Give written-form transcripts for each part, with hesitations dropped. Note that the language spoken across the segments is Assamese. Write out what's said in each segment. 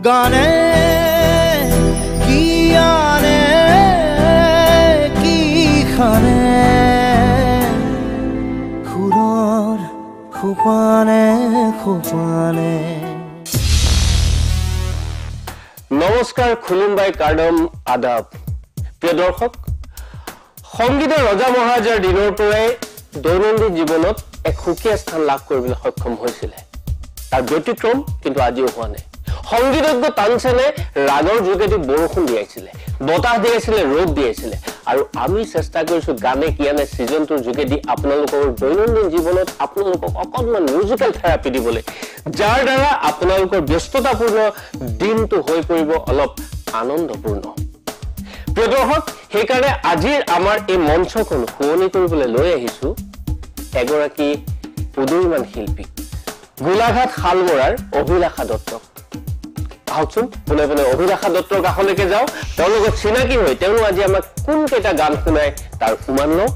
গানে কি আনে কি খানে সুৰৰ সোপানে সোপানে। নমস্কাৰ, খুলুমবাই কাৰ্ডম আদাব। প্ৰিয় দৰ্শক, সংগীতৰ ৰজা মহাৰাজাৰ দিনৰ পৰাই দৈনন্দিন জীৱনত এক সুকীয়া স্থান লাভ কৰিবলৈ সক্ষম হৈছিলে। তাৰ ব্যতিক্ৰম কিন্তু আজিও হোৱা নাই। সংগীতজ্ঞ তানসেনে ৰাগৰ যোগেদি বৰষুণ দিয়াইছিলে, বতাহ দিয়াইছিলে, ৰ'দ দিয়াইছিলে, আৰু আমি চেষ্টা কৰিছো গানে কি আনে ছিজনটোৰ যোগেদি আপোনালোকৰ দৈনন্দিন জীৱনত আপোনালোকক অকণমান মিউজিকেল থেৰাপি দিবলৈ, যাৰ দ্বাৰা আপোনালোকৰ ব্যস্ততাপূৰ্ণ দিনটো হৈ পৰিব অলপ আনন্দপূৰ্ণ। প্ৰিয় দৰ্শক, সেইকাৰণে আজিৰ আমাৰ এই মঞ্চখন শুৱনি কৰিবলৈ লৈ আহিছো এগৰাকী উদীয়মান শিল্পী, গোলাঘাট শালমৰাৰ অভিলাষা দত্তক। আহকচোন পোনে পোনে অভিলাষা দত্তৰ কাষলৈকে যাওঁ, তেওঁৰ লগত চিনাকি হৈ তেওঁ আজি আমাক কোন কেইটা গান শুনাই তাৰ উমান লওঁ।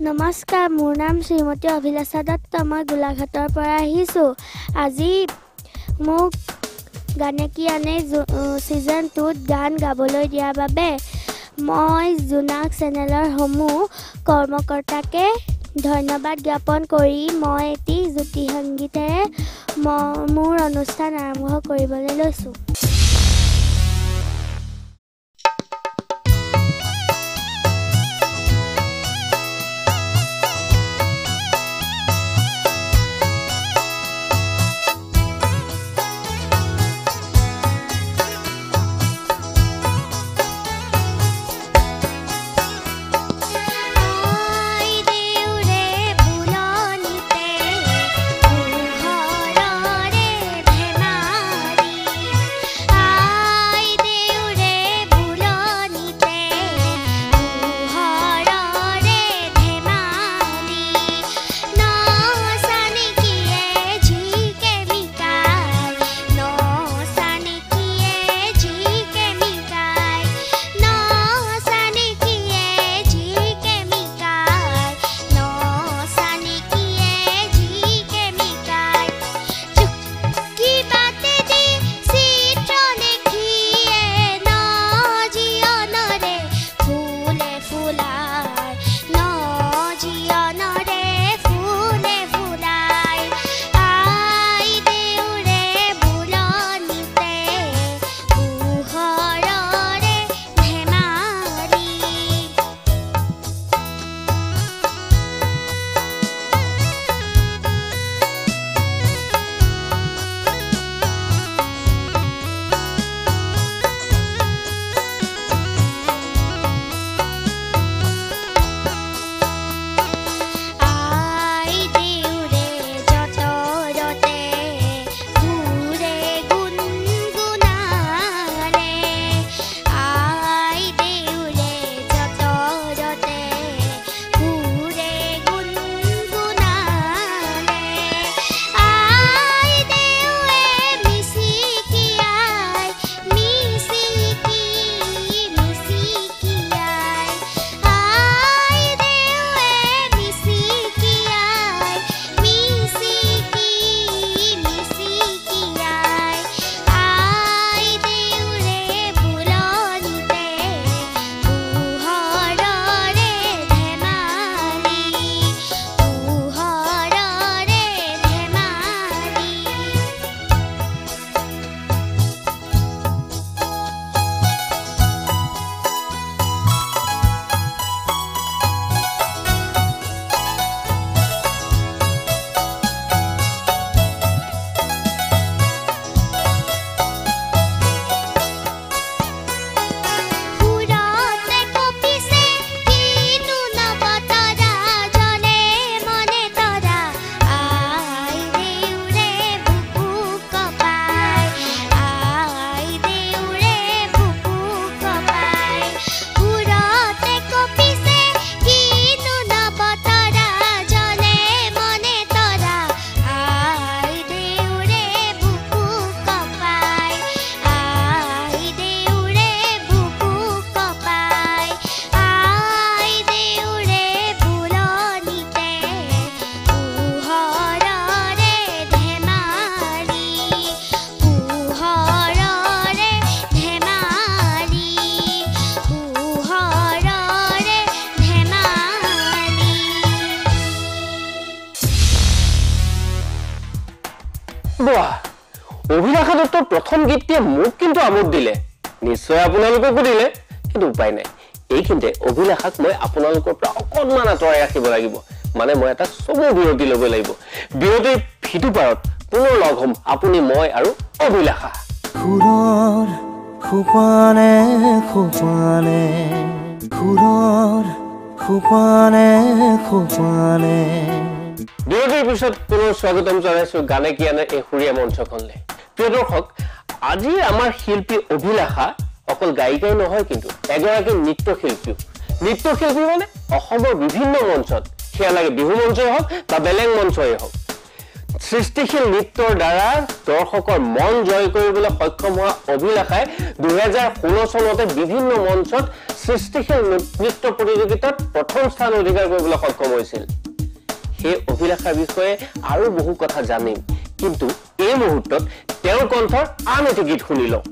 নমস্কাৰ, মোৰ নাম শ্ৰীমতী অভিলাষা দত্ত। মই গোলাঘাটৰ পৰা আহিছোঁ। আজি মোক গানে কি আনে ছিজন 2ত গান গাবলৈ দিয়াৰ বাবে মই জোনাক চেনেলৰ সমূহ কৰ্মকৰ্তাকে ধন্যবাদ জ্ঞাপন কৰি মই এটি জ্যোতি সংগীতেৰে মোৰ অনুষ্ঠান আৰম্ভ কৰিবলৈ লৈছোঁ। বাহ, অভিলাষা দত্তৰ প্ৰথম গীতটিয়ে মোক কিন্তু আমোদ দিলে। নিশ্চয় আপোনালোককো দিলে, কিন্তু উপায় নাই। এইখিনিতে অভিলাষাক মই আপোনালোকৰ পৰা অকণমান আঁতৰাই ৰাখিব লাগিব। মানে মই এটা চমু বিৰতি ল'ব লাগিব। বিৰতিৰ ফিটু পাৰত পুনৰ লগ হ'ম আপুনি, মই আৰু অভিলাষা। সুৰৰ খোপানে খোপানে, সুৰৰ খোপানে খোপানে। বিৰতিৰ পিছত পুনৰ স্বাগতম জনাইছো গানে কি আনে এই সুৰীয়া মঞ্চখনলৈ। প্ৰিয় দৰ্শক, আজি আমাৰ শিল্পী অভিলাষা অকল গায়িকাই নহয়, কিন্তু এগৰাকী নৃত্যশিল্পী। নৃত্যশিল্পী মানে অসমৰ বিভিন্ন মঞ্চত, সেয়া লাগে বিহু মঞ্চই হওক বা বেলেগ মঞ্চই হওক, সৃষ্টিশীল নৃত্যৰ দ্বাৰা দৰ্শকৰ মন জয় কৰিবলৈ সক্ষম হোৱা অভিলাষাই 2016 চনতে বিভিন্ন মঞ্চত সৃষ্টিশীল নৃত্য প্ৰতিযোগিতাত প্ৰথম স্থান অধিকাৰ কৰিবলৈ সক্ষম হৈছিল। সেই অভিলাষাৰ বিষয়ে আৰু বহু কথা জানিম, কিন্তু এই মুহূৰ্তত তেওঁৰ কণ্ঠৰ আন এটি গীত শুনি লওঁ।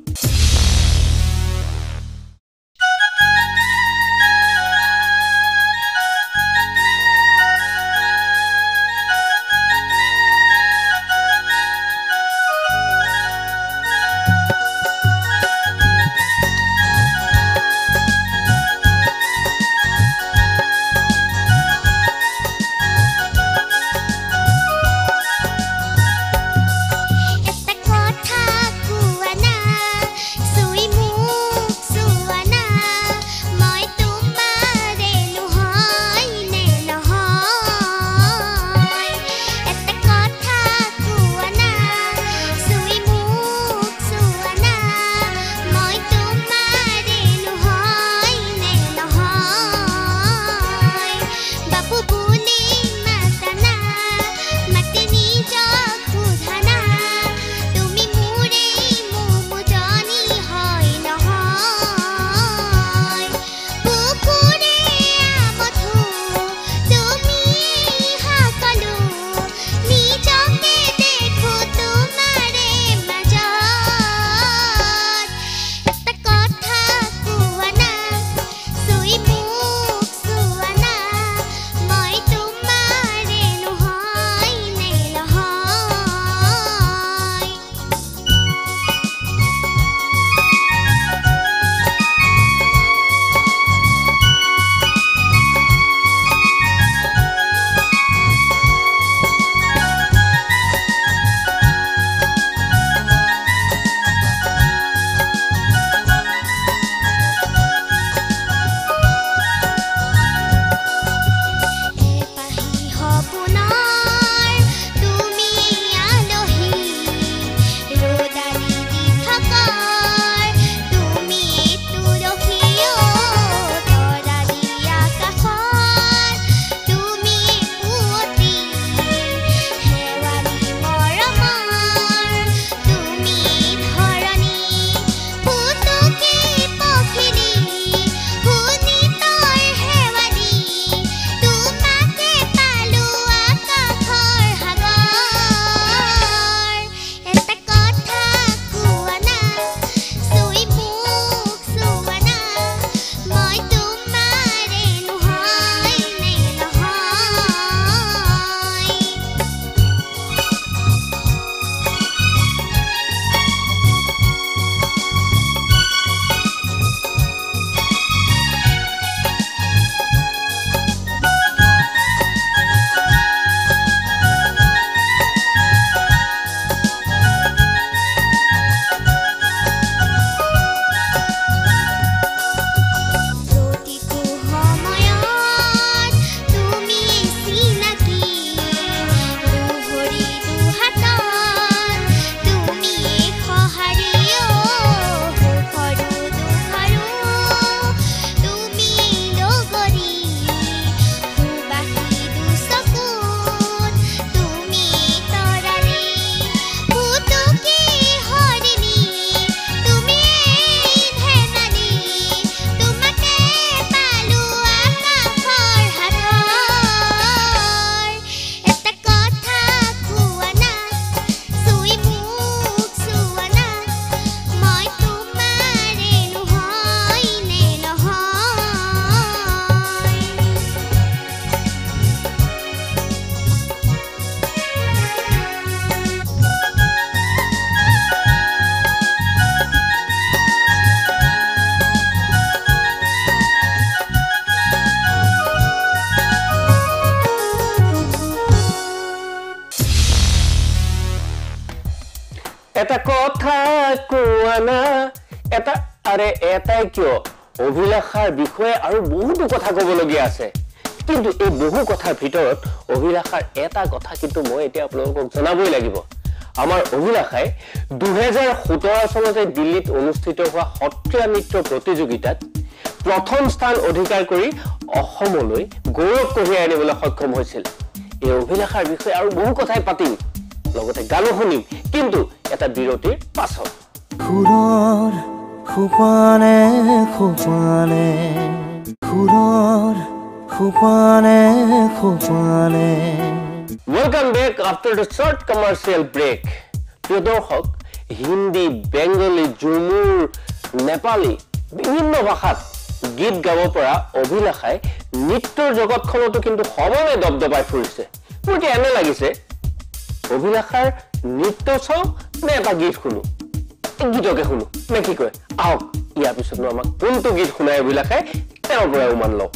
এটা কথা কোৱা না এটা কথা কোৱা না এটা আৰে এটাই কিয় অভিলাষাৰ বিষয়ে আৰু বহুতো কথা ক'বলগীয়া আছে কিন্তু এই বহু কথাৰ ভিতৰত অভিলাষাৰ এটা কথা কিন্তু মই এতিয়া আপোনালোকক জনাবই লাগিব আমাৰ অভিলাষাই 2017 চনতে দিল্লীত অনুষ্ঠিত হোৱা সত্ৰীয়া নৃত্য প্ৰতিযোগিতাত প্ৰথম স্থান অধিকাৰ কৰি অসমলৈ গৌৰৱ কঢ়িয়াই আনিবলৈ সক্ষম হৈছিল এই অভিলাষাৰ বিষয়ে আৰু বহু কথাই পাতিম লগতে গানো শুনিম কিন্তু এটা বিৰতিৰ পাছত খুৰৰ খুপানে খুপানে খুৰৰ খুপানে খুপানে Welcome back after the short commercial break. প্ৰিয় দৰ্শক হিন্দী বেংগলী জুমুৰ নেপালী বিভিন্ন ভাষাত গীত গাব পৰা অভিলাষাই নৃত্যৰ জগতখনতো কিন্তু সমানে দবদবাই ফুৰিছে মোৰ কি এনে লাগিছে অভিলাষাৰ নৃত্য চাওঁ নে এটা গীত শুনো গীতকে শুনো নে কি কয় আহক ইয়াৰ পিছত আমাক কোনটো গীত শুনাই অভিলাষাই তেওঁৰ পৰা উমান লওঁ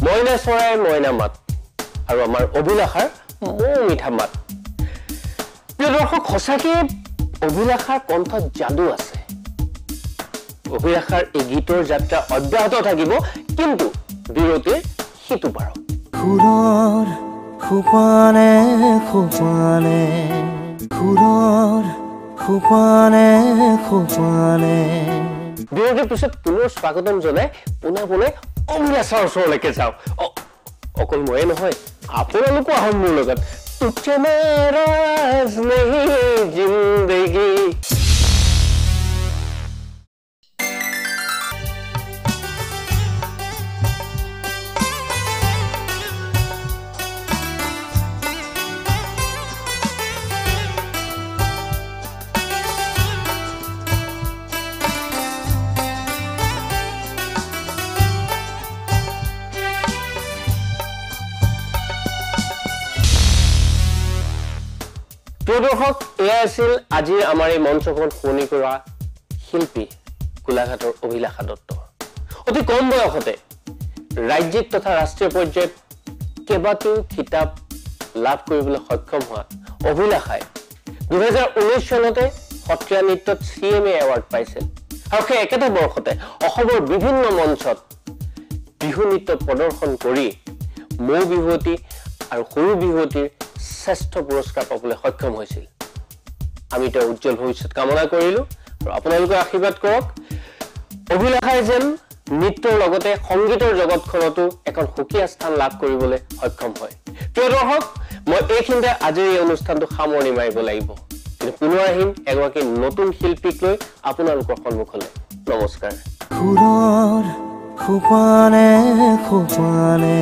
মইনা চৰাই মইনা মাত আৰু আমাৰ অভিলাষাৰ মৌ মিঠা মাত প্ৰিয় দৰ্শক সঁচাকৈ অভিলাষাৰ কণ্ঠত যাদু আছে অভিলাষাৰ এই গীতৰ যাত্ৰা অব্যাহত থাকিব কিন্তু বিৰতিৰ সিটো পাৰ সুৰৰ খোপানে খোপানে সুৰৰ খোপানে খোপানে বিৰতিৰ পিছত পুনৰ স্বাগতম জনাই পোনে পোনে অভিলাষৰ ওচৰলৈকে যাওঁ অকল ময়ে নহয় আপোনালোকো আহক মোৰ লগত তুঝে নাৰাজ নেহি জিন্দগী প্ৰিয় দৰ্শক এয়া আছিল আজিৰ আমাৰ এই মঞ্চখন শুনি কৰা শিল্পী গোলাঘাটৰ অভিলাষা দত্ত অতি কম বয়সতে ৰাজ্যিক তথা ৰাষ্ট্ৰীয় পৰ্যায়ত কেইবাটাও খিতাপ লাভ কৰিবলৈ সক্ষম হোৱা অভিলাষাই 2019 চনতে সত্ৰীয়া নৃত্যত CMA এৱাৰ্ড পাইছিল আৰু সেই একেটা বৰ্ষতে অসমৰ বিভিন্ন মঞ্চত বিহু নৃত্য প্ৰদৰ্শন কৰি মৌ বিহুৱতী আৰু সৰু বিহুৱতীৰ শ্ৰেষ্ঠ পুৰস্কাৰ পাবলৈ সক্ষম হৈছিল আমি তেওঁৰ উজ্জ্বল ভৱিষ্যত কামনা কৰিলো আৰু আপোনালোকে আশীৰ্বাদ কৰক অভিলাষাই যেন নৃত্যৰ লগতে সংগীতৰ জগতখনতো এখন সুকীয়া স্থান লাভ কৰিবলৈ সক্ষম হয় প্ৰিয় দৰ্শক মই এইখিনিতে আজিৰ এই অনুষ্ঠানটো সামৰণি মাৰিব লাগিব কিন্তু পুনৰ আহিম এগৰাকী নতুন শিল্পীক লৈ আপোনালোকৰ সন্মুখলৈ নমস্কাৰ সুৰৰ খোপানে খোপানে